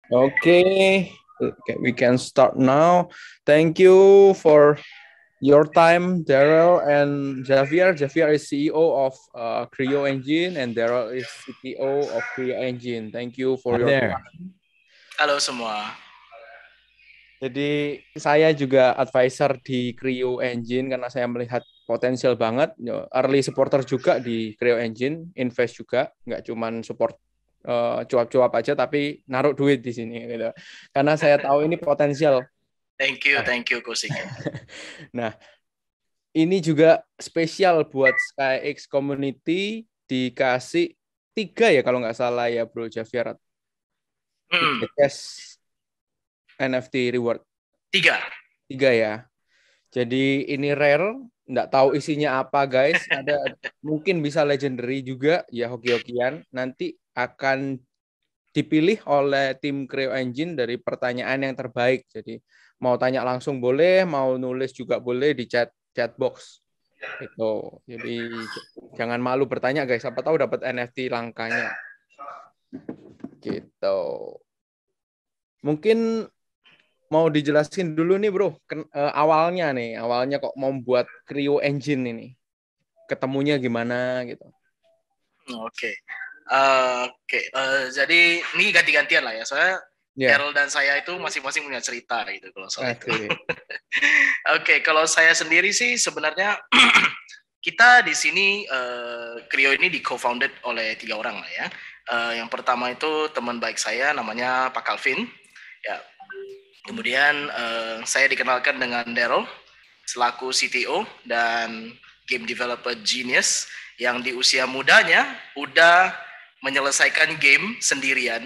Okay, we can start now. Thank you for your time, Daryl and Javier. Javier is CEO of Creo Engine and Daryl is CTO of Creo Engine. Thank you for Hi your there. time. Halo semua. Jadi saya juga advisor di Creo Engine karena saya melihat potensial banget. Early supporter juga di Creo Engine, invest juga, nggak cuman support cuap-cuap aja, tapi naruh duit di sini gitu. Karena saya tahu ini potensial. Thank you Kosike. Nah, ini juga spesial buat SkyX Community, dikasih 3 ya kalau nggak salah ya Bro Javier. 3 cash NFT reward. 3 ya. Jadi ini rare, nggak tahu isinya apa guys. Ada mungkin bisa legendary juga ya, hoki-hokian. Nanti akan dipilih oleh tim Creo Engine dari pertanyaan yang terbaik. Jadi mau tanya langsung boleh, mau nulis juga boleh di chat box. Itu. Jadi jangan malu bertanya guys. Siapa tahu dapat NFT langkanya. Gitu. Mungkin mau dijelasin dulu nih bro, awalnya kok mau buat Creo Engine ini, ketemunya gimana gitu. Oke. Jadi ini ganti-gantian lah ya. Soalnya Daryl dan saya itu masing-masing punya cerita gitu kalau soal itu. Oke, kalau saya sendiri sih sebenarnya kita di sini Creo ini di co-founded oleh 3 orang lah ya. Yang pertama itu teman baik saya namanya Pak Calvin. Ya. Kemudian saya dikenalkan dengan Daryl selaku CTO dan game developer genius yang di usia mudanya udah menyelesaikan game sendirian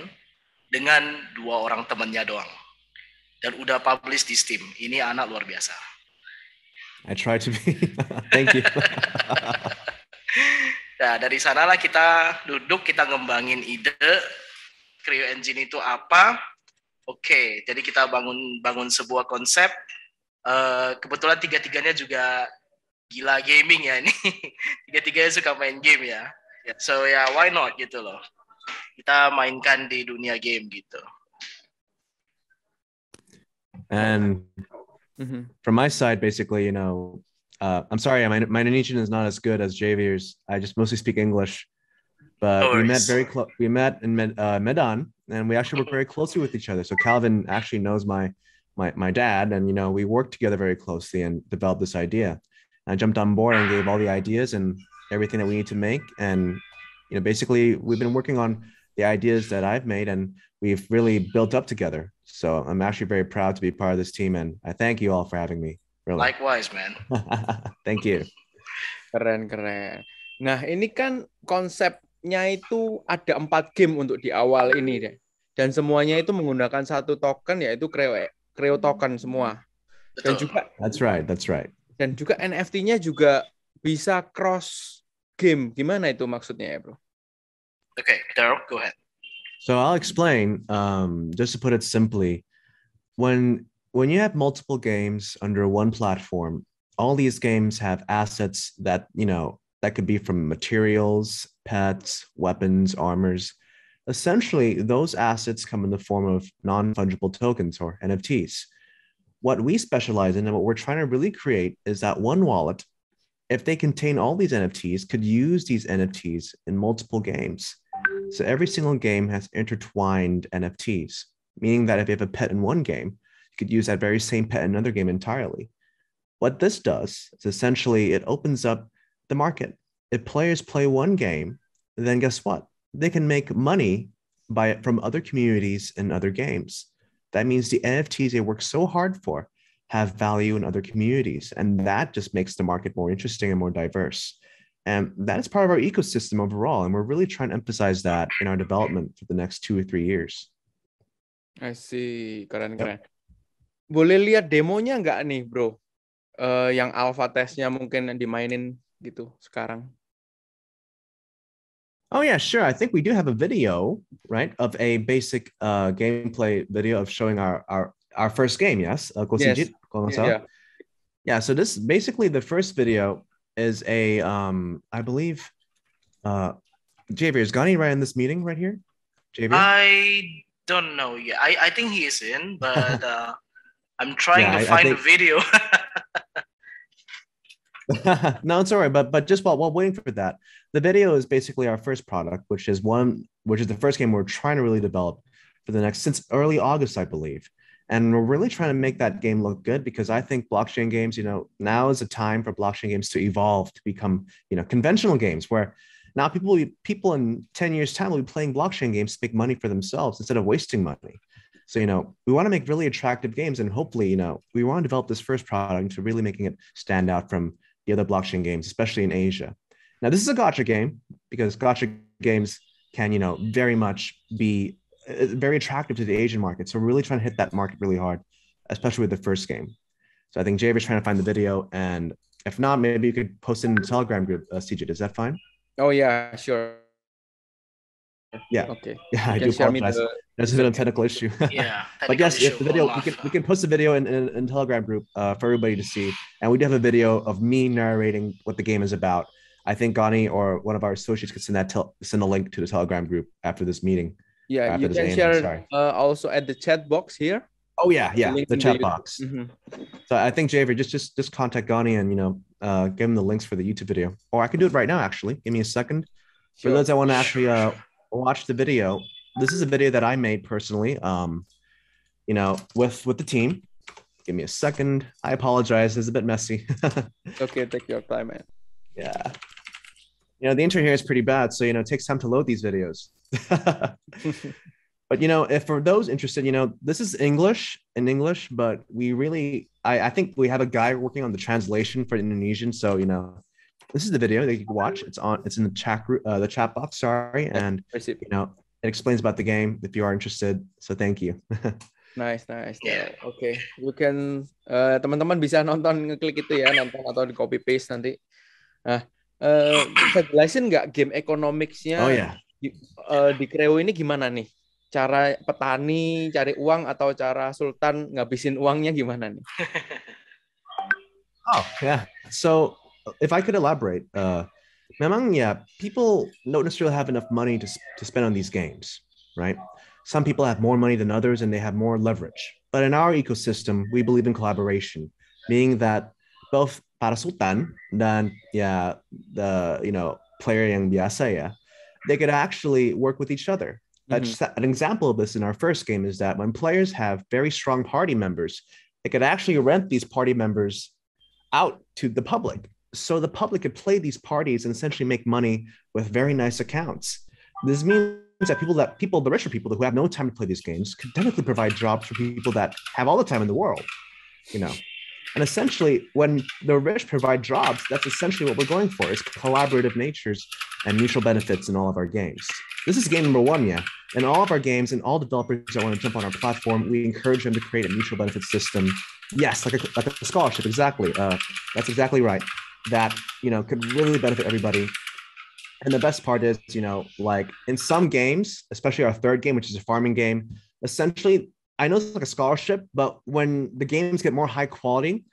dengan 2 orang temannya doang. Dan udah publish di Steam. Ini anak luar biasa. I try to be. Thank you. Nah, dari sanalah kita duduk, kita ngembangin ide Creo Engine itu apa. Oke, jadi kita bangun sebuah konsep. Kebetulan tiga-tiganya juga gila gaming ya ini. Tiga-tiganya suka main game ya. So ya why not gitu loh. Kita mainkan di dunia game gitu. And from my side, basically, I'm sorry, my Indonesian is not as good as Javier's. I just mostly speak English. But we met we met in Medan, and we actually work very closely with each other. So Calvin actually knows my dad, and we worked together very closely and developed this idea. I jumped on board and gave all the ideas and everything that we need to make. And basically, we've been working on the ideas that I've made, and we've really built up together. So I'm actually very proud to be part of this team, and I thank you all for having me. Really. Likewise, man. Thank you. Keren. Nah, ini kan konsepnya itu ada 4 game untuk di awal ini deh. Dan semuanya itu menggunakan satu token, yaitu Creo token semua. Dan juga That's right. Dan juga NFT-nya juga bisa cross game. Gimana itu maksudnya ya, bro? Okay, Daryl, go ahead. So I'll explain. Just to put it simply, when you have multiple games under one platform, all these games have assets that that could be from materials, pets, weapons, armors. Essentially, those assets come in the form of non-fungible tokens or NFTs. What we specialize in and what we're trying to really create is that one wallet, if they contain all these NFTs, could use these NFTs in multiple games. So every single game has intertwined NFTs, meaning that if you have a pet in one game, you could use that very same pet in another game entirely. What this does is essentially it opens up the market. If players play one game, then guess what? They can make money from other communities and other games. That means the NFTs they work so hard for have value in other communities. And that just makes the market more interesting and more diverse. And that is part of our ecosystem overall. And we're really trying to emphasize that in our development for the next 2 or 3 years. I see. Keren. Boleh lihat demonya nggak nih, bro? Yang alpha testnya mungkin dimainin gitu sekarang. Oh yeah, sure. I think we do have a video, right, of a basic gameplay video of showing our first game. Yes, Yes. Yeah. So this basically the first video is a I believe Javier is Gani right in this meeting right here. Javier? don't know yet. I think he is in, but I'm trying to find a video. No, it's all right. But just while waiting for that, the video is basically our first product, which is the first game we're trying to really develop for the next since early August, I believe. And we're really trying to make that game look good because I think blockchain games, now is a time for blockchain games to evolve to become, conventional games where now people in 10 years time will be playing blockchain games to make money for themselves instead of wasting money. So, we want to make really attractive games and hopefully, we want to develop this first product into really making it stand out from the other blockchain games, especially in Asia. Now, this is a gacha game because gacha games can, very much be very attractive to the Asian market. So we're really trying to hit that market really hard, especially with the first game. So I think Javier is trying to find the video. And if not, maybe you could post it in the Telegram group, CJ. Is that fine? Oh, yeah, sure. Yeah. Okay. Yeah, I do apologize. There's a bit of a technical issue. Yeah. But yes, if the video, we can post the video in Telegram group for everybody to see. And we do have a video of me narrating what the game is about. I think Gani or one of our associates could send a link to the Telegram group after this meeting. Yeah, you can share also at the chat box here. Oh yeah, the chat box. Mm-hmm. So I think Javier, just contact Gani and give him the links for the YouTube video, or I can do it right now. Actually, give me a second. Sure. For those that want to actually watch the video, this is a video that I made personally. With the team. Give me a second. I apologize. It's a bit messy. Okay, take your time, man. Yeah. The internet here is pretty bad, so it takes time to load these videos. But if for those interested, this is in English, but I think we have a guy working on the translation for Indonesian. So this is the video that you can watch. It's in the chat box. Sorry, and it explains about the game if you are interested. So thank you. Nice. Yeah. Okay, you can teman-teman bisa ngeklik itu ya, nonton atau di copy paste nanti. Nah, bisa jelasin nggak game economics-nya? Oh ya. Di Kreo ini gimana nih? Cara petani cari uang atau cara sultan ngabisin uangnya gimana nih? Oh yeah. So if I could elaborate, memang people don't necessarily have enough money to spend on these games, right? Some people have more money than others and they have more leverage. But in our ecosystem, we believe in collaboration, meaning that both para sultan dan the player yang biasa they could actually work with each other. Mm-hmm. An example of this in our first game is that when players have very strong party members, they could actually rent these party members out to the public. So the public could play these parties and essentially make money with very nice accounts. This means that the richer people who have no time to play these games could technically provide jobs for people that have all the time in the world, And essentially, when the rich provide jobs, that's essentially what we're going for, is collaborative natures and mutual benefits in all of our games. This is game number 1, In all of our games, and all developers that want to jump on our platform, we encourage them to create a mutual benefit system. Yes, like a scholarship, exactly. That's exactly right. That, could really benefit everybody. And the best part is, like in some games, especially our third game, which is a farming game, essentially, I know it's like a scholarship, but when the games get more high quality,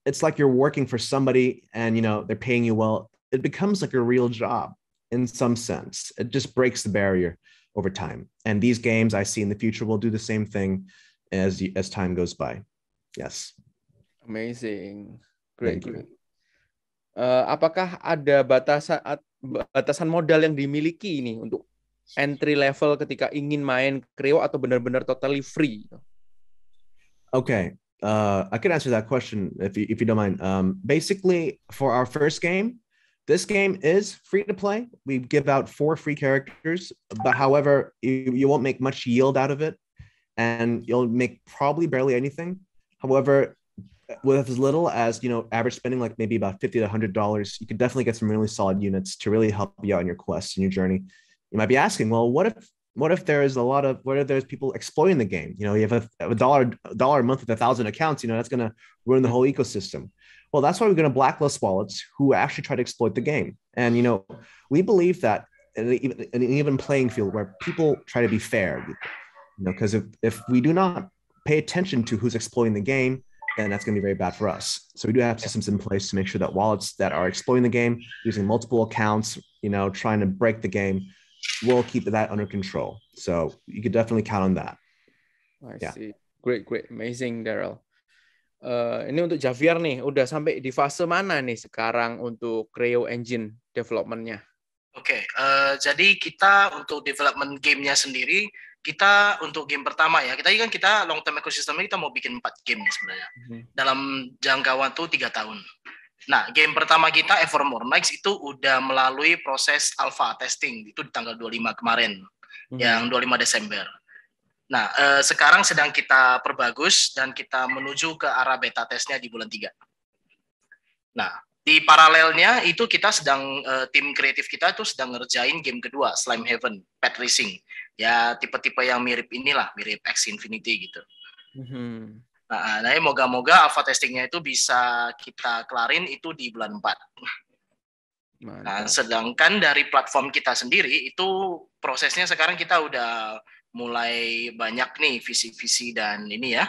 it's like you're working for somebody and, they're paying you well. It becomes like a real job in some sense. It just breaks the barrier over time. And these games I see in the future will do the same thing as time goes by. Yes. Amazing. Great. Apakah ada batasan modal yang dimiliki ini untuk entry level ketika ingin main Kreo atau benar-benar totally free? Okay, I can answer that question if you don't mind. Basically, for our first game, this game is free to play. We give out 4 free characters, but however, you won't make much yield out of it, and you'll make probably barely anything. However, with as little as average spending, like maybe about $50 to $100, you could definitely get some really solid units to really help you out in your quest and your journey. You might be asking, well, what if there's there's people exploiting the game? You have a dollar a month with 1,000 accounts. That's going to ruin the whole ecosystem. Well, that's why we're going to blacklist wallets who actually try to exploit the game. And we believe that an even playing field where people try to be fair, because if we do not pay attention to who's exploiting the game, then that's going to be very bad for us. So we do have systems in place to make sure that wallets that are exploiting the game, using multiple accounts, trying to break the game, we'll keep that under control. So you could definitely count on that. I see. Great, amazing, Daryl. Ini untuk Javier nih, udah sampai di fase mana nih sekarang untuk Creo Engine development-nya? Oke, jadi kita untuk development gamenya sendiri, kita untuk game pertama ya, kita long term ecosystem kita mau bikin 4 game sebenarnya dalam jangka waktu 3 tahun. Nah, game pertama kita Evermore Nights itu udah melalui proses alpha testing itu di tanggal 25 kemarin, yang 25 Desember. Nah, sekarang sedang kita perbagus dan kita menuju ke arah beta testnya di bulan 3. Nah, di paralelnya itu kita sedang tim kreatif kita tuh sedang ngerjain game kedua, Slime Heaven, Pet Racing. Ya tipe-tipe yang mirip inilah, mirip X Infinity gitu. Nah, moga-moga alpha testingnya itu bisa kita kelarin itu di bulan 4. Mantap. Nah, sedangkan dari platform kita sendiri itu prosesnya sekarang kita udah mulai banyak nih visi-visi dan ini ya.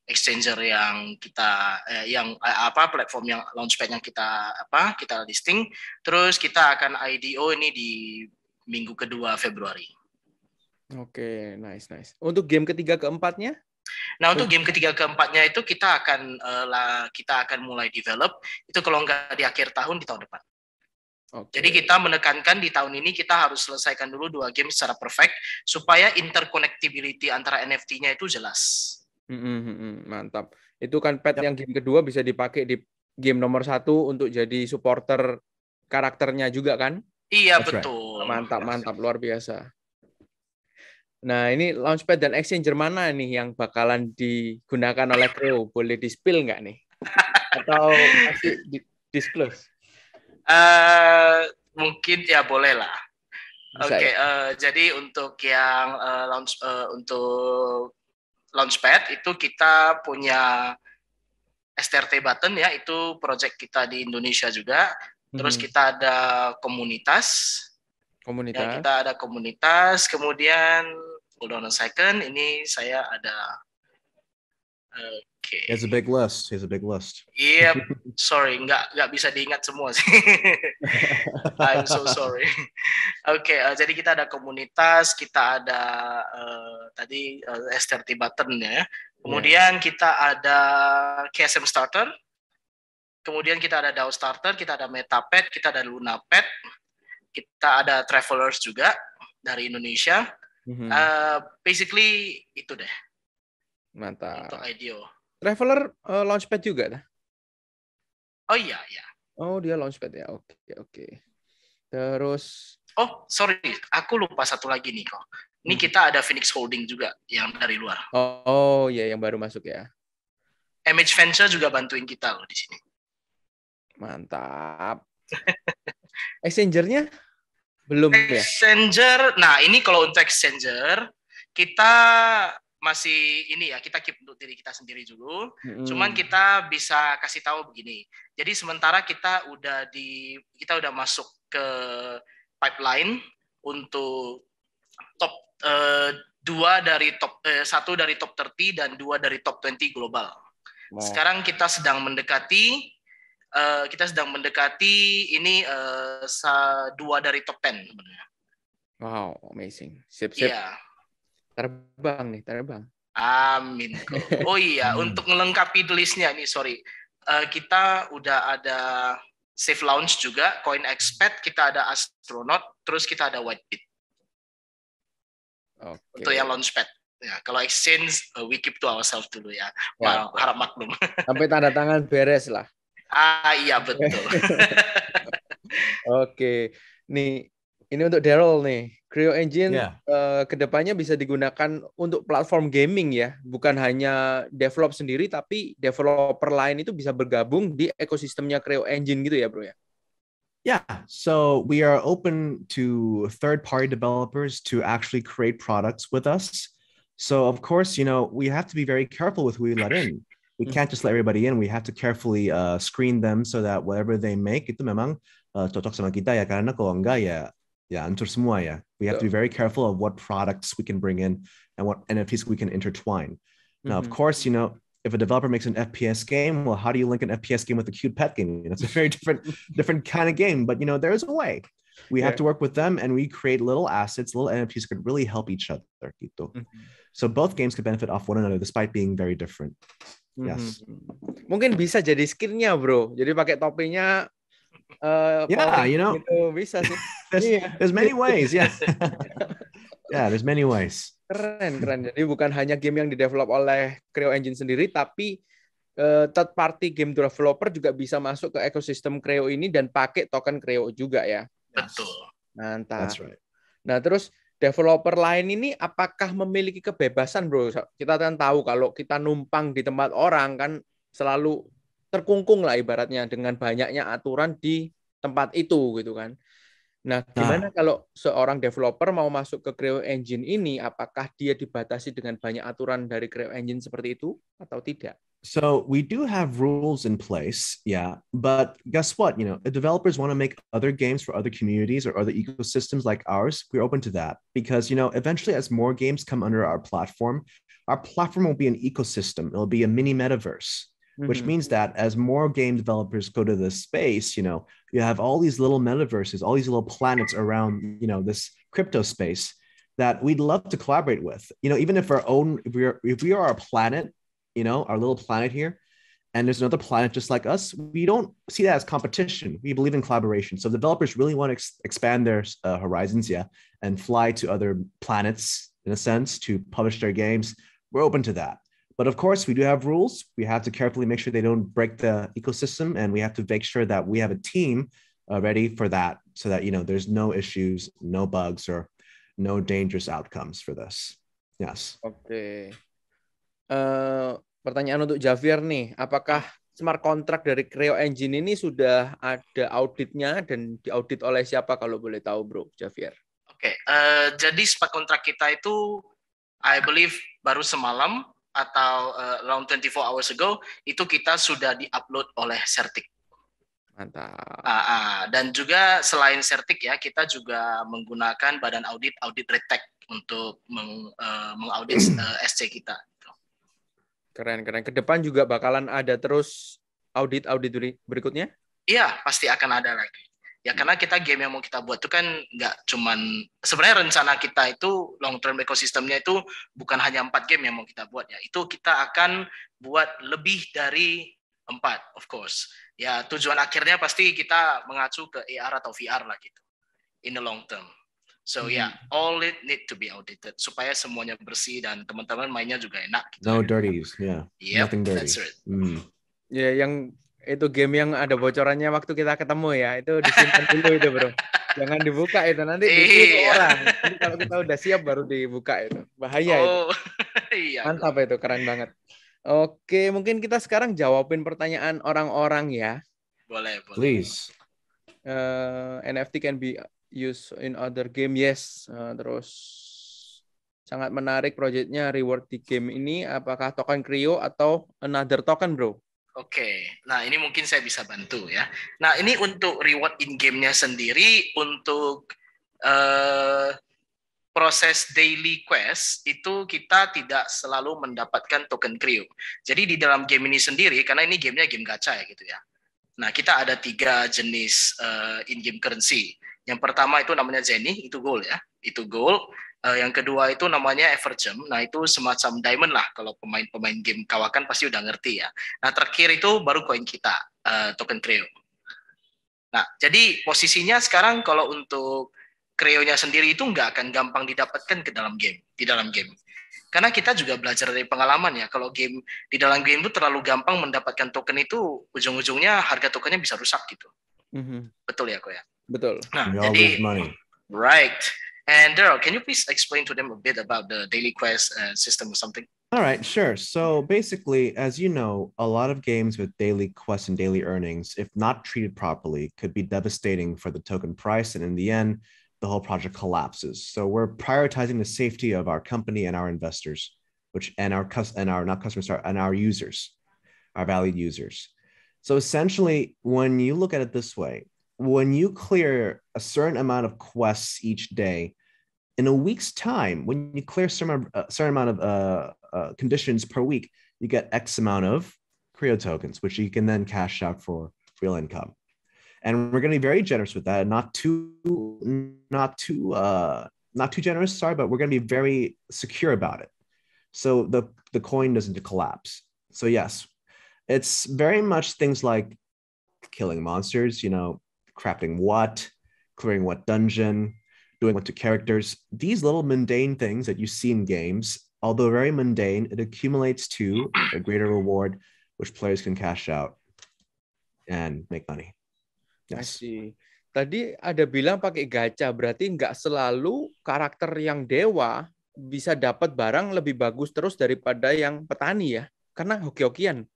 Exchanger yang kita platform yang launchpad yang kita listing, terus kita akan IDO ini di minggu kedua Februari. Oke, nice. Untuk game ketiga keempatnya? Nah, untuk game ketiga keempatnya itu kita akan mulai develop itu kalau nggak di akhir tahun, di tahun depan. Okay. Jadi kita menekankan di tahun ini kita harus selesaikan dulu 2 game secara perfect supaya interconnectability antara NFT-nya itu jelas. Mantap. Itu kan pet yang game kedua bisa dipakai di game nomor 1 untuk jadi supporter karakternya juga kan? Iya, betul. Mantap, luar biasa. Nah, ini Launchpad dan Exchanger mana nih yang bakalan digunakan oleh Creo? Boleh di-spill nggak nih? Atau masih disclose? Mungkin ya boleh lah. Oke, jadi untuk yang untuk Launchpad itu kita punya STRT button ya, itu project kita di Indonesia juga. Terus kita ada komunitas. Ya, kita ada komunitas. Kemudian hold on a second, ini saya ada. Okay. It's a big list. Iya, sorry, nggak bisa diingat semua sih. I'm so sorry. Oke, jadi kita ada komunitas, kita ada tadi STRT button ya. Kemudian kita ada KSM Starter. Kemudian kita ada DAO Starter, kita ada Metapet, kita ada Lunapet, kita ada Travelers juga dari Indonesia. Basically itu deh. Mantap. Untuk IDO. Traveler Launchpad juga dah? Oh iya. Oh, dia Launchpad ya. Oke. Terus sorry, aku lupa satu lagi nih kok. Ini kita ada Phoenix Holding juga yang dari luar. Oh iya, yang baru masuk ya. MH Venture juga bantuin kita loh di sini. Mantap. Exchanger-nya belum ya? Exchanger, nah ini kalau untuk Exchanger kita masih ini ya, kita keep untuk diri kita sendiri dulu. Cuman kita bisa kasih tahu begini. Jadi sementara kita udah masuk ke pipeline untuk top 1 dari top 30 dan 2 dari top 20 global. Wow. Sekarang kita sedang mendekati ini 2 dari top 10 sebenarnya. Wow, amazing. Sip. Yeah. Terbang. Amin. Oh iya, untuk melengkapi listnya nih, sorry. Kita udah ada Safe Launch juga, CoinExpert, kita ada Astronaut, terus kita ada Whitebit. Okay. Untuk yang Launchpad. Ya, kalau exchange, we keep to ourselves dulu ya. Harap maklum. Sampai tanda tangan beres lah. Iya, betul. Oke. Nih, ini untuk Daryl nih. Creo Engine kedepannya bisa digunakan untuk platform gaming ya, bukan hanya develop sendiri, tapi developer lain itu bisa bergabung di ekosistemnya Creo Engine gitu ya, bro ya? Yeah, so we are open to third-party developers to actually create products with us. So of course, we have to be very careful with who we let in. We can't just let everybody in. We have to carefully screen them so that whatever they make itu memang cocok sama kita ya, karena kalau enggak ya hancur semua ya. We have to be very careful of what products we can bring in and what NFTs we can intertwine. Now, of course, if a developer makes an FPS game, well, how do you link an FPS game with a cute pet game? It's a very different kind of game, but there is a way. we have to work with them, and we create little assets, little NFTs could really help each other gitu. So both games could benefit off one another despite being very different. Yes. Mungkin bisa jadi skinnya, bro. Jadi pakai topinya. Yeah, you know, gitu. Bisa sih. there's many ways. Yeah. Yeah, there's many ways. Keren. Jadi bukan hanya game yang didevelop oleh Creo Engine sendiri, tapi third party game developer juga bisa masuk ke ekosistem Creo ini dan pakai token Creo juga ya. Betul. Mantap. That's right. Nah, terus developer lain ini apakah memiliki kebebasan, bro? Kita kan tahu kalau kita numpang di tempat orang kan selalu terkungkung lah ibaratnya dengan banyaknya aturan di tempat itu gitu kan. Nah, gimana kalau seorang developer mau masuk ke Creo Engine ini, apakah dia dibatasi dengan banyak aturan dari Creo Engine seperti itu atau tidak? So we do have rules in place, yeah. But guess what? You know, if developers want to make other games for other communities or other ecosystems like ours, we're open to that. Because, you know, eventually as more games come under our platform will be an ecosystem. It'll be a mini metaverse. Which means that as more game developers go to this space, you know, you have all these little metaverses, all these little planets around, you know, this crypto space that we'd love to collaborate with. You know, even if we are a planet, you know, our little planet here, and there's another planet just like us, we don't see that as competition. We believe in collaboration. So developers really want to expand their horizons, and fly to other planets in a sense to publish their games. We're open to that. But of course, we do have rules. We have to carefully make sure they don't break the ecosystem, and we have to make sure that we have a team ready for that, so that, you know, there's no issues, no bugs, or no dangerous outcomes for this. Yes. Oke. Pertanyaan untuk Javier nih, apakah smart contract dari Creo Engine ini sudah ada auditnya dan diaudit oleh siapa kalau boleh tahu, bro, Javier? Oke. Jadi smart contract kita itu, I believe baru semalam atau around 24 hours ago itu kita sudah di-upload oleh Certic. Mantap. Dan juga selain Certic ya, kita juga menggunakan badan audit Retech untuk mengaudit SC kita. Keren. Ke depan juga bakalan ada terus audit berikutnya? Iya, pasti akan ada lagi. Ya karena kita game yang mau kita buat itu kan nggak cuman, sebenarnya rencana kita itu long term ekosistemnya itu bukan hanya 4 game yang mau kita buat ya. Itu kita akan buat lebih dari 4, of course. Ya tujuan akhirnya pasti kita mengacu ke AR atau VR lah gitu. In the long term. So all it need to be audited supaya semuanya bersih dan teman-teman mainnya juga enak. Gitu. No dirties, Yep, nothing dirty. That's it. Ya, yang itu game yang ada bocorannya waktu kita ketemu ya, itu disimpan dulu itu, bro. Jangan dibuka itu, nanti ditiru orang. Nanti kalau kita udah siap baru dibuka itu. Bahaya itu. Iya. Mantap itu, keren banget. Oke, mungkin kita sekarang jawabin pertanyaan orang-orang ya. Boleh. Please. NFT can be used in other game, yes. Terus sangat menarik proyeknya reward di game ini. Apakah token Creo atau another token, bro? Oke, nah ini mungkin saya bisa bantu ya. Nah ini untuk reward in-game-nya sendiri, untuk proses daily quest itu kita tidak selalu mendapatkan token Creo. Jadi di dalam game ini sendiri, karena ini gamenya game gacha ya gitu ya. Nah kita ada 3 jenis in-game currency. Yang pertama itu namanya Zenny, itu gold ya, itu gold. Yang kedua itu namanya Evergem. Nah itu semacam diamond lah, kalau pemain-pemain game kawakan pasti udah ngerti ya. Nah terakhir itu baru koin kita, token Creo. Nah jadi posisinya sekarang kalau untuk Creo-nya sendiri itu nggak akan gampang didapatkan di dalam game. Karena kita juga belajar dari pengalaman ya, kalau game di dalam game itu terlalu gampang mendapatkan token itu, ujung-ujungnya harga tokennya bisa rusak gitu. Betul ya kok ya? Betul. Nah jadi right. And Daryl, can you please explain to them a bit about the daily quest system or something? All right, sure. So basically, as you know, a lot of games with daily quests and daily earnings, if not treated properly, could be devastating for the token price. And in the end, the whole project collapses. So we're prioritizing the safety of our company and our investors, and our users, our valued users. So essentially, when you look at it this way, when you clear a certain amount of quests each day, in a week's time, when you clear a certain amount of conditions per week, you get X amount of Creo tokens, which you can then cash out for real income. And we're going to be very generous with that, not too generous, sorry, but we're going to be very secure about it. So the coin doesn't collapse. So yes, it's very much things like killing monsters, crafting what, clearing what dungeon, doing what to characters. These little mundane things that you see in games, although very mundane, it accumulates to a greater reward, which players can cash out and make money. Yes. Tadi ada bilang pakai gacha, berarti nggak selalu karakter yang dewa bisa dapat barang lebih bagus terus daripada yang petani ya, karena hoki-hokian.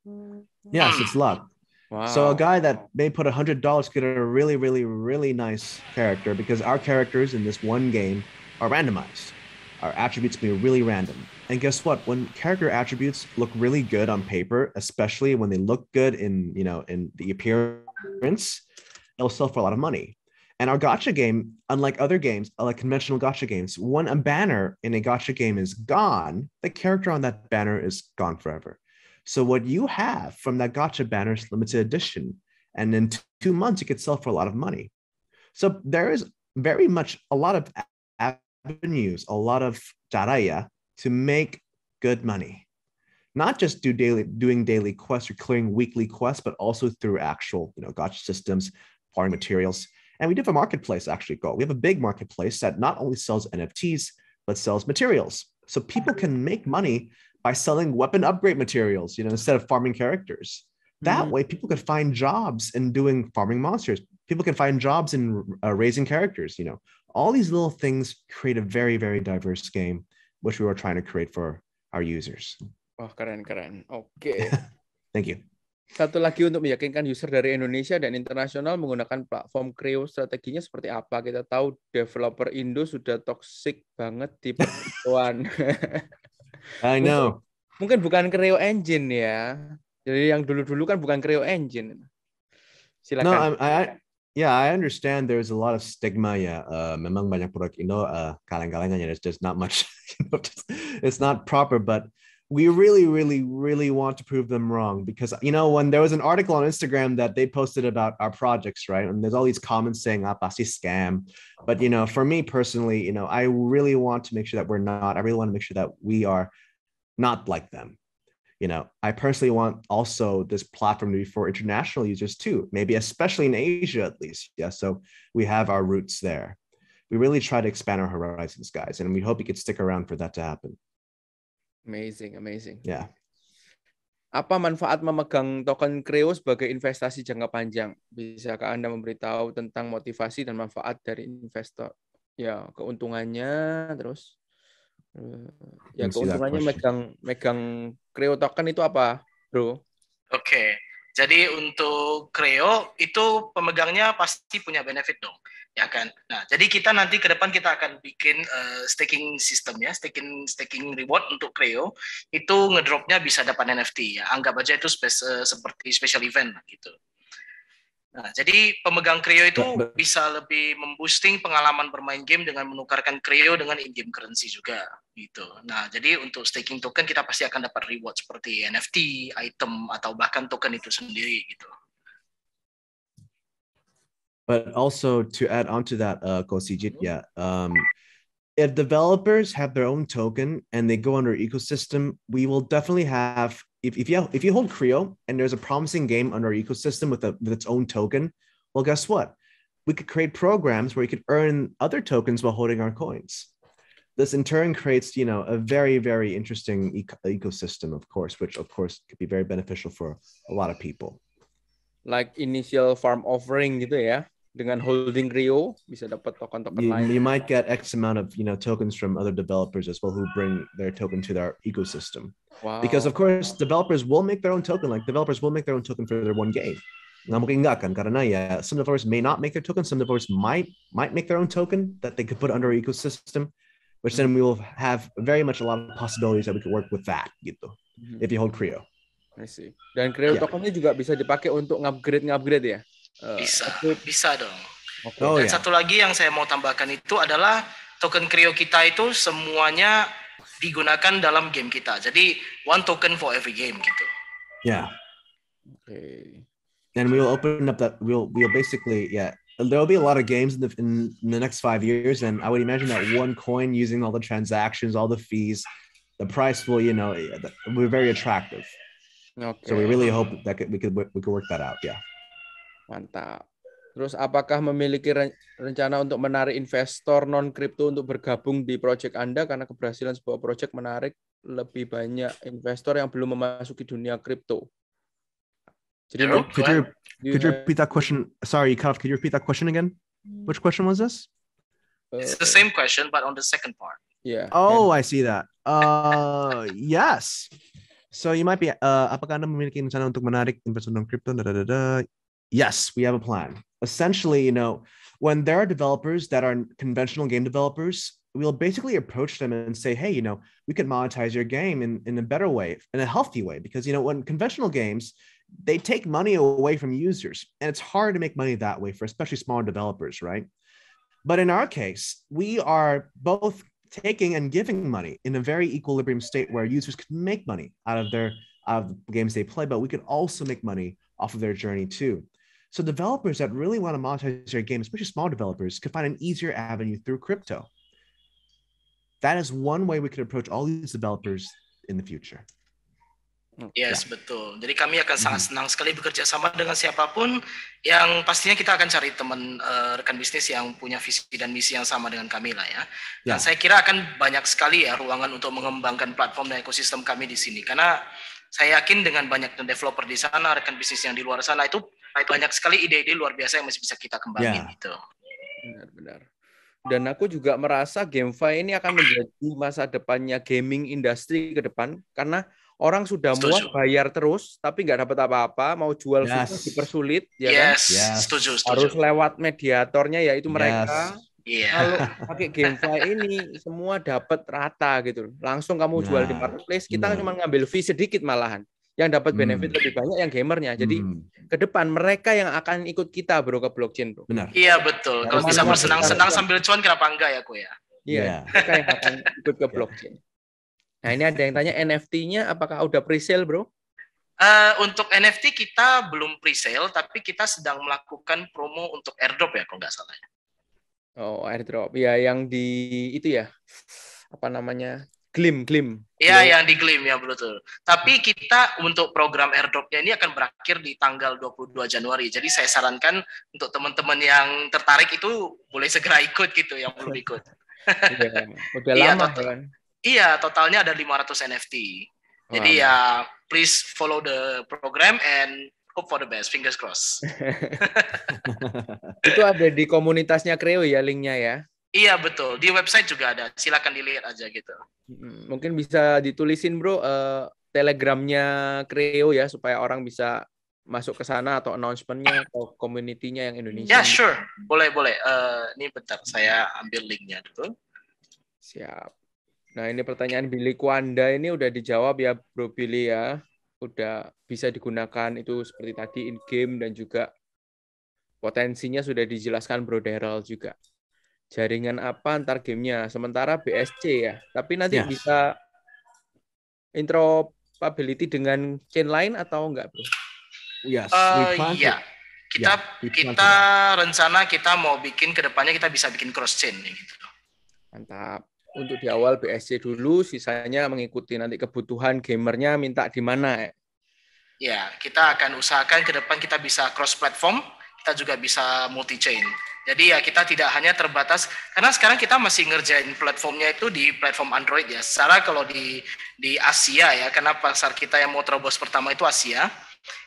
Yes, it's luck. Wow. So a guy that may put $100 could get a really, really, really nice character because our characters in this one game are randomized. Our attributes can be really random. And guess what? When character attributes look really good on paper, especially when they look good in the appearance, it'll sell for a lot of money. And our gacha game, unlike other games, like conventional gacha games, when a banner in a gacha game is gone, the character on that banner is gone forever. So what you have from that gacha banner is limited edition. And in 2 months, you could sell for a lot of money. So there is very much a lot of avenues, a lot of jaraya to make good money. Not just doing daily quests or clearing weekly quests, but also through actual gacha systems, farming materials. And we do have a marketplace actually. We have a big marketplace that not only sells NFTs, but sells materials. So people can make money by selling weapon upgrade materials, instead of farming characters. That way, people could find jobs in doing farming monsters. People can find jobs in raising characters. All these little things create a very, very diverse game, which we were trying to create for our users. Wah, keren. Oke. Thank you. Satu lagi untuk meyakinkan user dari Indonesia dan internasional menggunakan platform Creo, strateginya seperti apa? Kita tahu developer Indo sudah toxic banget di perempuan. I know. Mungkin bukan Creo Engine ya. Jadi yang dulu-dulu kan bukan Creo Engine. Silakan. No, I understand there's a lot of stigma ya. Memang banyak produk Indo kaleng-kalengan ya. There's just not much. It's not proper, but we really, really, really want to prove them wrong because when there was an article on Instagram that they posted about our projects, right? And there's all these comments saying pasti scam. But for me personally, I really want to make sure that we're not. I really want to make sure that we are not like them. I personally want also this platform to be for international users too, maybe especially in Asia at least. Yeah, so we have our roots there. We really try to expand our horizons, guys, and we hope you could stick around for that to happen. Amazing. Yeah. Apa manfaat memegang token Creo sebagai investasi jangka panjang? Bisakah Anda memberitahu tentang motivasi dan manfaat dari investor? Ya, keuntungannya terus. Ya, keuntungannya megang Creo token itu apa, Bro? Oke. Jadi untuk Creo itu pemegangnya pasti punya benefit dong, ya kan? Nah, jadi kita nanti ke depan kita akan bikin staking system ya, staking reward untuk Creo. Itu ngedropnya bisa dapat NFT ya. Anggap aja itu seperti special event gitu. Nah, jadi pemegang Creo itu bisa lebih memboosting pengalaman bermain game dengan menukarkan Creo dengan in-game currency juga gitu. Nah, jadi untuk staking token kita pasti akan dapat reward seperti NFT, item atau bahkan token itu sendiri gitu. But also to add on to that, Kosijit, if developers have their own token and they go under ecosystem, we will definitely have. If you hold Creo and there's a promising game under our ecosystem with its own token, well, guess what? We could create programs where you could earn other tokens while holding our coins. This in turn creates, a very, very interesting ecosystem, of course, which of course could be very beneficial for a lot of people. Like initial farm offering gitu ya. Dengan holding Creo bisa dapat token-token lain. You might get X amount of tokens from other developers as well who bring their token to their ecosystem. Wow. Because of course developers will make their own token. Like developers will make their own token for their one game. Nggak mungkin nggak kan? Karena some developers may not make their token. Some developers might make their own token that they could put under our ecosystem, which then we will have very much a lot of possibilities that we could work with that gitu. If you hold Creo. I see. Dan Creo tokennya juga bisa dipakai untuk ngupgrade ya. Bisa dong. Okay. Dan satu lagi yang saya mau tambahkan itu adalah token Creo kita itu semuanya digunakan dalam game kita. Jadi one token for every game gitu. Yeah. Okay. And we'll open up that we'll basically there'll be a lot of games in the next 5 years, and I would imagine that one coin using all the transactions, all the fees, the price will we're very attractive. Okay. So we really hope that we could work that out. Yeah. Mantap. Terus apakah memiliki rencana untuk menarik investor non kripto untuk bergabung di proyek Anda karena keberhasilan sebuah proyek menarik lebih banyak investor yang belum memasuki dunia kripto? Jadi, could you repeat that question? Sorry, you cut off. Could you repeat that question again? Which question was this? It's the same question, but on the second part. Yeah. Oh, I see that. Yes. So you might be, apakah Anda memiliki rencana untuk menarik investor non crypto? Yes, we have a plan. Essentially, when there are developers that are conventional game developers, we'll basically approach them and say, hey, we could monetize your game in a better way, in a healthy way, because when conventional games, they take money away from users, and it's hard to make money that way for especially smaller developers, right? But in our case, we are both taking and giving money in a very equilibrium state where users can make money out of the games they play, but we could also make money off of their journey too. So developers that really want to monetize their game, especially small developers, could find an easier avenue through crypto. That is one way we could approach all these developers in the future. Yes, betul. Jadi kami akan sangat senang sekali bekerja sama dengan siapapun yang pastinya kita akan cari teman rekan bisnis yang punya visi dan misi yang sama dengan kami lah ya. Dan saya kira akan banyak sekali ya ruangan untuk mengembangkan platform dan ekosistem kami di sini. Karena saya yakin dengan banyak developer di sana, rekan bisnis yang di luar sana itu banyak sekali ide-ide luar biasa yang masih bisa kita kembangin gitu. Benar-benar. Dan aku juga merasa GameFi ini akan menjadi masa depannya gaming industri ke depan karena orang sudah muak bayar terus, tapi nggak dapat apa-apa, mau jual fitur dipersulit, ya kan? Setuju. Harus lewat mediatornya, yaitu mereka. Kalau pakai GameFi ini, semua dapat rata gitu. Langsung kamu jual di marketplace, kita cuma ngambil fee sedikit malahan. Yang dapat benefit lebih banyak yang gamernya. Jadi ke depan mereka yang akan ikut kita bro ke blockchain bro. Benar. Iya betul. Kalau bisa bersenang-senang sambil cuan kenapa enggak ya aku ya? Iya. Mereka yang akan ikut ke blockchain. Nah ini ada yang tanya NFT-nya apakah udah pre-sale bro? Untuk NFT kita belum pre-sale, tapi kita sedang melakukan promo untuk airdrop ya kalau nggak salah. Oh airdrop, ya yang di itu ya apa namanya Glim. Iya yang di Glim ya betul. Tapi kita untuk program airdropnya ini akan berakhir di tanggal 22 Januari. Jadi saya sarankan untuk teman-teman yang tertarik itu boleh segera ikut gitu yang belum ikut. Udah lama kan? Iya, totalnya ada 500 NFT. Jadi ya, please follow the program and hope for the best. Fingers crossed. Itu ada di komunitasnya Kreo ya, linknya ya? Iya, betul. Di website juga ada. Silakan dilihat aja gitu. Mungkin bisa ditulisin bro, telegramnya Kreo ya, supaya orang bisa masuk ke sana atau announcement-nya atau community-nya yang Indonesia. Ya, sure. Boleh. Ini bentar, saya ambil linknya dulu. Siap. Nah ini pertanyaan Billy Kwanda ini udah dijawab ya Bro Billy ya. Udah bisa digunakan itu seperti tadi in game dan juga potensinya sudah dijelaskan Bro Daryl juga. Jaringan apa antar gamenya? Sementara BSC ya. Tapi nanti bisa interoperability dengan chain lain atau enggak Bro? Iya. Kita rencana kita mau bikin kedepannya kita bisa bikin cross chain gitu. Mantap. Untuk di awal BSC dulu, sisanya mengikuti nanti kebutuhan gamernya minta di mana. Ya, kita akan usahakan ke depan kita bisa cross platform, kita juga bisa multi chain. Jadi ya kita tidak hanya terbatas karena sekarang kita masih ngerjain platformnya itu di platform Android ya. Secara kalau di Asia ya, karena pasar kita yang mau terobos pertama itu Asia,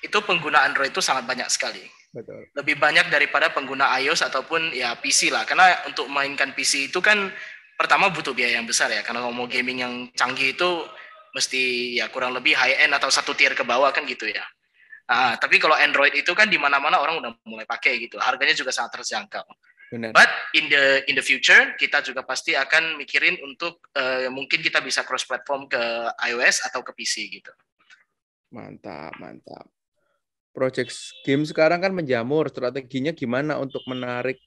itu pengguna Android itu sangat banyak sekali. Betul. Lebih banyak daripada pengguna iOS ataupun ya PC lah. Karena untuk mainkan PC itu kan pertama butuh biaya yang besar ya, karena kalau mau gaming yang canggih itu mesti ya kurang lebih high end atau satu tier ke bawah kan gitu ya. Tapi kalau Android itu kan di mana-mana orang udah mulai pakai gitu, harganya juga sangat terjangkau. Benar. But in the future kita juga pasti akan mikirin untuk mungkin kita bisa cross platform ke iOS atau ke PC gitu. Mantap. Project game sekarang kan menjamur, strateginya gimana untuk menarik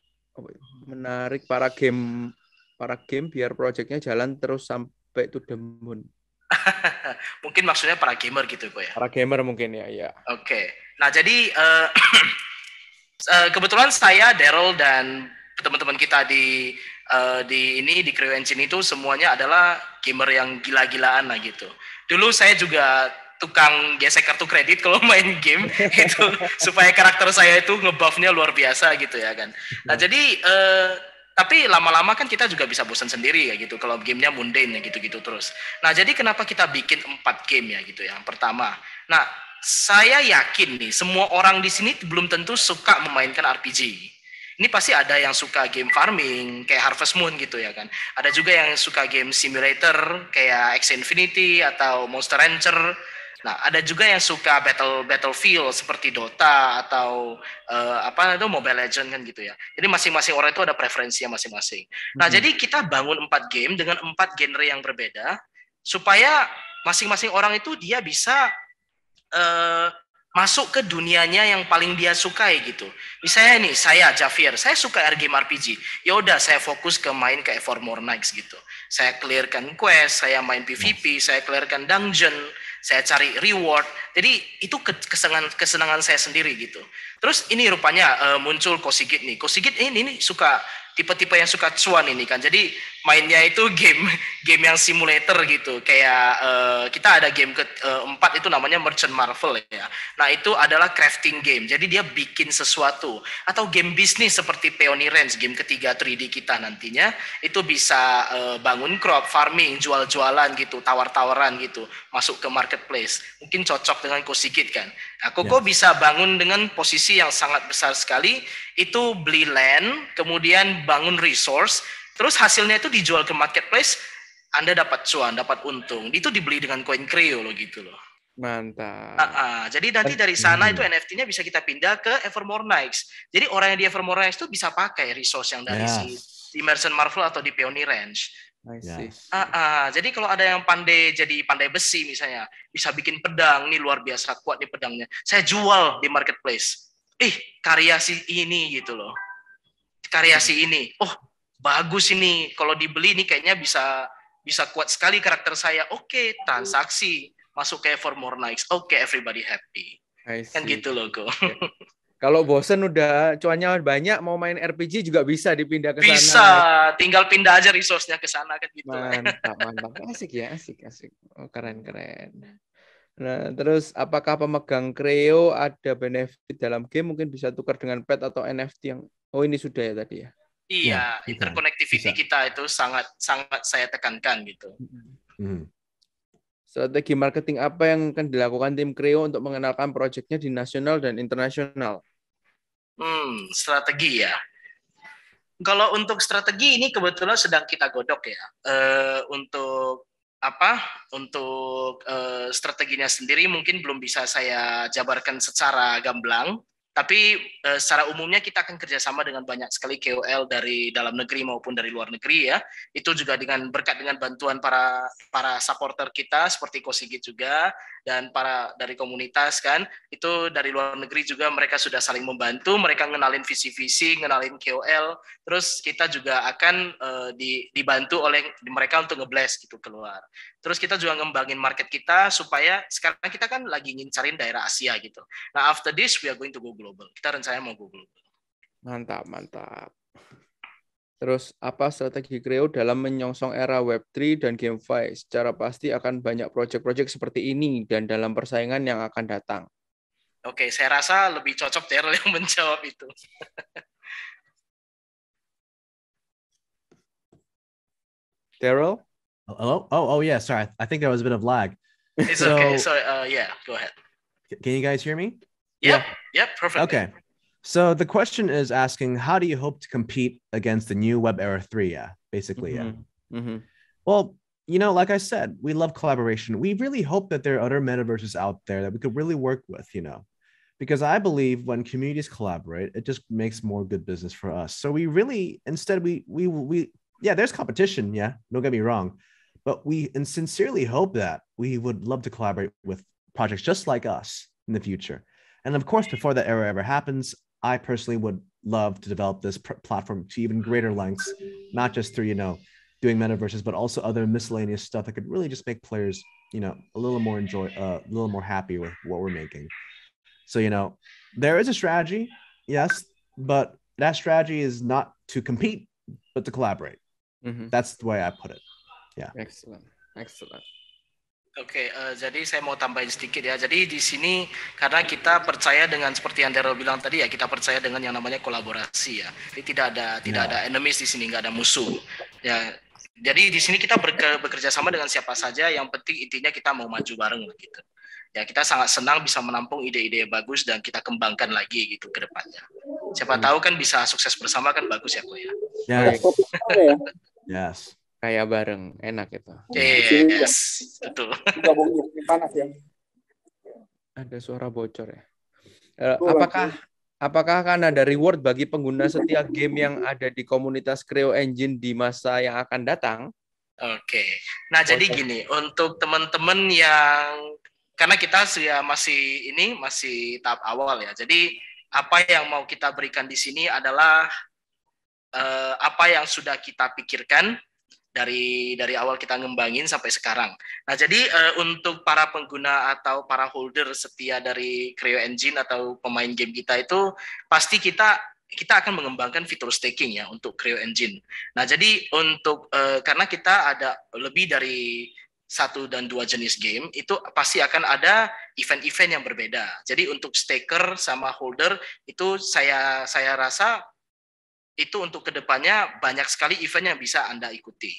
para game biar proyeknya jalan terus sampai to the moon. Mungkin maksudnya para gamer gitu kok ya. Para gamer mungkin ya. Oke. Nah, jadi kebetulan saya, Daryl, dan teman-teman kita di Crew Engine itu semuanya adalah gamer yang gila-gilaan lah gitu. Dulu saya juga tukang gesek kartu kredit kalau main game itu supaya karakter saya itu ngebuffnya luar biasa gitu ya kan. Nah, jadi tapi lama-lama kan kita juga bisa bosan sendiri ya gitu kalau gamenya mundane ya gitu-gitu terus. Nah, jadi kenapa kita bikin 4 game ya gitu ya. Yang pertama. Nah, saya yakin nih semua orang di sini belum tentu suka memainkan RPG. Ini pasti ada yang suka game farming kayak Harvest Moon gitu ya kan. Ada juga yang suka game simulator kayak Axie Infinity atau Monster Rancher. Nah, ada juga yang suka battlefield seperti Dota atau Mobile Legends kan gitu ya. Jadi masing-masing orang itu ada preferensinya masing-masing. Nah, jadi kita bangun 4 game dengan 4 genre yang berbeda supaya masing-masing orang itu dia bisa masuk ke dunianya yang paling dia sukai gitu. Misalnya nih, saya Javier, saya suka game RPG. Ya udah, saya fokus ke main ke Evermore Nights gitu. Saya clearkan quest, saya main PvP, saya clearkan dungeon, saya cari reward. Jadi itu kesenangan saya sendiri gitu. Terus ini rupanya muncul Kosigit nih. Kosigit ini suka tipe-tipe yang suka cuan ini kan. Jadi mainnya itu game yang simulator gitu. Kayak kita ada game keempat itu namanya Merchant Marvel ya. Nah, itu adalah crafting game. Jadi dia bikin sesuatu. Atau game bisnis seperti Pioneer Ranch, game ketiga 3D kita nantinya. Itu bisa bangun crop, farming, jual-jualan gitu, tawar-tawaran gitu. Masuk ke marketplace. Mungkin cocok dengan Kosigit kan. Nah, Koko bisa bangun dengan posisi yang sangat besar sekali. Itu beli land, kemudian bangun resource, terus hasilnya itu dijual ke marketplace, Anda dapat cuan, dapat untung. Itu dibeli dengan koin Creo loh gitu loh. Mantap. Jadi nanti dari sana itu NFT-nya bisa kita pindah ke Evermore Nights. Jadi orang yang di Evermore Nights itu bisa pakai resource yang dari di Merchant Marvel atau di Pioneer Ranch. Jadi kalau ada yang pandai besi misalnya, bisa bikin pedang, nih luar biasa kuat nih pedangnya. Saya jual di marketplace. Karya si ini gitu loh. Karya si ini. Oh, bagus ini. Kalau dibeli nih kayaknya bisa kuat sekali karakter saya. Oke, transaksi. Masuk ke Evermore Nights. Oke, everybody happy. Kan gitu loh, Go. Kalau bosen udah cuannya banyak, mau main RPG juga bisa dipindah ke sana. Bisa, tinggal pindah aja resource-nya ke sana kan gitu. Mantap. Asik. Oh, keren. Nah, terus apakah pemegang Creo ada benefit dalam game? Mungkin bisa tukar dengan pet atau NFT yang ini sudah ya tadi ya? Iya, interconnectivity kita itu sangat saya tekankan gitu. Strategi marketing apa yang akan dilakukan tim Creo untuk mengenalkan proyeknya di nasional dan internasional? Strategi ya. Kalau untuk strategi ini kebetulan sedang kita godok ya. Untuk strateginya sendiri mungkin belum bisa saya jabarkan secara gamblang. Tapi secara umumnya kita akan kerjasama dengan banyak sekali KOL dari dalam negeri maupun dari luar negeri ya. Itu juga berkat dengan bantuan para supporter kita seperti Kosigit juga dan para dari komunitas kan. Itu dari luar negeri juga mereka sudah saling membantu, mereka ngenalin visi-visi, ngenalin KOL. Terus kita juga akan dibantu oleh mereka untuk ngeblast gitu keluar. Terus kita juga ngembangin market kita supaya sekarang kita kan lagi ngincarin daerah Asia gitu. Nah, after this we are going to go global. Kita rencananya mau go global. Mantap. Terus apa strategi Creo dalam menyongsong era Web3 dan GameFi? Secara pasti akan banyak proyek-proyek seperti ini dan dalam persaingan yang akan datang. Oke, saya rasa lebih cocok Daryl yang menjawab itu. Daryl? Hello? Oh, yeah. Sorry. I think there was a bit of lag. It's okay. So, yeah, go ahead. Can you guys hear me? Yep, perfect. Okay. So the question is asking, how do you hope to compete against the new Web Era 3? Yeah, basically, Well, like I said, we love collaboration. We really hope that there are other metaverses out there that we could really work with, because I believe when communities collaborate, it just makes more good business for us. So we really, instead, we there's competition. Yeah, don't get me wrong. But we sincerely hope that we would love to collaborate with projects just like us in the future. And of course, before that era ever happens, I personally would love to develop this platform to even greater lengths, not just through, doing metaverses, but also other miscellaneous stuff that could really just make players, a little more happy with what we're making. So, there is a strategy, yes, but that strategy is not to compete, but to collaborate. That's the way I put it. Yeah. Excellent. Oke, jadi saya mau tambahin sedikit ya. Jadi di sini karena kita percaya dengan seperti yang Daryl bilang tadi ya, kita percaya dengan yang namanya kolaborasi ya. Jadi tidak ada enemies di sini, nggak ada musuh. Ya, jadi di sini kita bekerja sama dengan siapa saja. Yang penting intinya kita mau maju bareng gitu. Ya, kita sangat senang bisa menampung ide-ide bagus dan kita kembangkan lagi gitu ke depannya. Siapa tahu kan bisa sukses bersama kan bagus ya, Ko ya. Yes. Kayak bareng, enak itu. Yes, betul. Panas ya. Ada suara bocor ya. Apakah akan ada reward bagi pengguna setiap game yang ada di komunitas Creo Engine di masa yang akan datang? Oke. Nah, jadi gini, untuk teman-teman yang karena kita masih tahap awal ya. Jadi apa yang mau kita berikan di sini adalah apa yang sudah kita pikirkan dari awal kita ngembangin sampai sekarang. Nah, jadi untuk para pengguna atau para holder setia dari Creo Engine atau pemain game kita itu pasti kita akan mengembangkan fitur staking ya untuk Creo Engine. Nah, jadi untuk karena kita ada lebih dari 1 dan 2 jenis game, itu pasti akan ada event-event yang berbeda. Jadi untuk staker sama holder itu saya rasa itu untuk kedepannya banyak sekali event yang bisa Anda ikuti.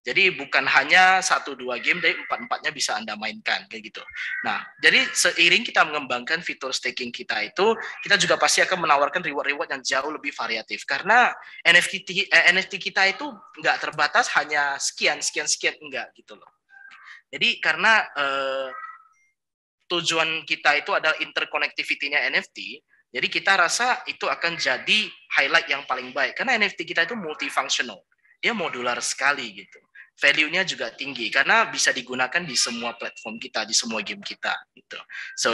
Jadi bukan hanya 1-2 game, dari 4-4-nya bisa Anda mainkan kayak gitu. Nah, jadi seiring kita mengembangkan fitur staking kita itu, kita juga pasti akan menawarkan reward-reward yang jauh lebih variatif. Karena NFT kita itu nggak terbatas hanya sekian enggak gitu loh. Jadi karena tujuan kita itu adalah interconnectivity-nya NFT, jadi kita rasa itu akan jadi highlight yang paling baik. Karena NFT kita itu multifunctional. Dia modular sekali gitu. Value-nya juga tinggi karena bisa digunakan di semua platform kita, di semua game kita gitu. So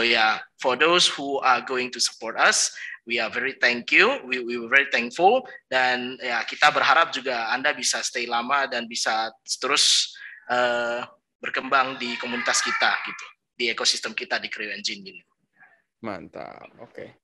for those who are going to support us, we are very very thankful dan kita berharap juga Anda bisa stay lama dan bisa terus berkembang di komunitas kita gitu, di ekosistem kita di Creo Engine ini. Mantap. Oke.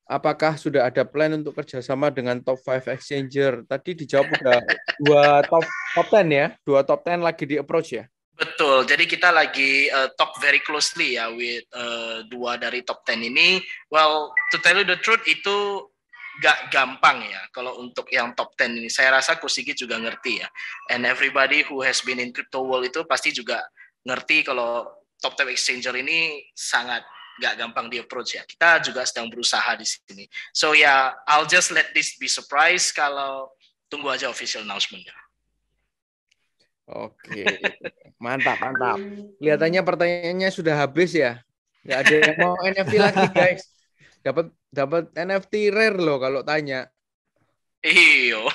Apakah sudah ada plan untuk kerjasama dengan top 5 exchanger? Tadi dijawab udah 2 top 10 ya, 2 top 10 lagi di approach ya? Betul, jadi kita lagi talk very closely ya with 2 dari top 10 ini. Well, to tell you the truth itu gak gampang ya kalau untuk yang top 10 ini. Saya rasa Ko Sigit juga ngerti ya. And everybody who has been in crypto world itu pasti juga ngerti kalau top 10 exchanger ini sangat gak gampang di approach ya. Kita juga sedang berusaha di sini. So I'll just let this be surprise kalau tunggu aja official announcement-nya. Oke. Mantap. Kelihatannya pertanyaannya sudah habis ya. Nggak ada yang mau NFT lagi guys. Dapat NFT rare loh kalau tanya. Iyo.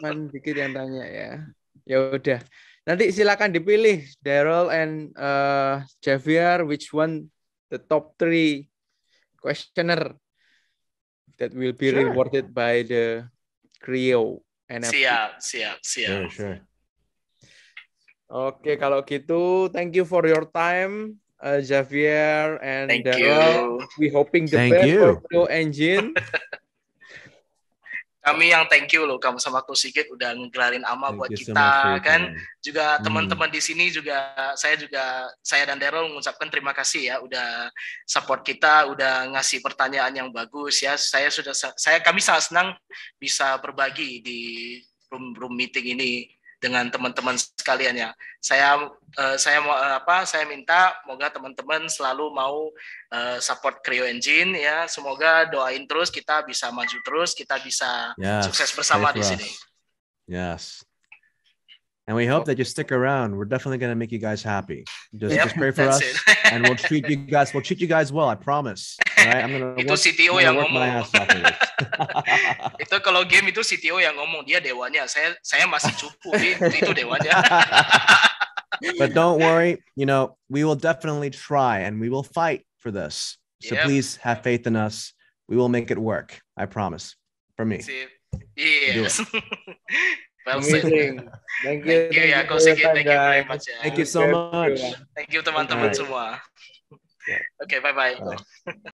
Cuman dikit yang tanya ya. Ya udah. Nanti silakan dipilih Daryl and Javier, which one the top 3 questioner that will be rewarded by the Creo NFT. Siap. Sure. Oke, kalau gitu, thank you for your time, Javier and Daryl. We hoping the best for Creo Engine. Kami yang thank you loh kamu sama Ko Sigit udah ngegelarin AMA buat kita kan. Juga teman-teman di sini juga saya dan Daryl mengucapkan terima kasih ya udah support kita, udah ngasih pertanyaan yang bagus ya. Kami sangat senang bisa berbagi di room meeting ini dengan teman-teman sekalian ya. Saya minta semoga teman-teman selalu mau support Creo Engine ya. Semoga doain terus kita bisa maju terus, kita bisa sukses bersama di sini. Yes. And we hope that you stick around. We're definitely going to make you guys happy. Just pray for us and we'll treat you guys well, I promise. All right? Itu CTO yang ngomong. Itu kalau game itu CTO yang ngomong, dia dewanya. Saya masih cukup, itu dewanya. But don't worry, we will definitely try and we will fight for this. So please have faith in us. We will make it work. I promise. For me. Yes. Well said. Thank you ya, Ko Sigit. Thank you very much ya. Thank you so much. Thank you teman-teman semua. Oke, bye-bye.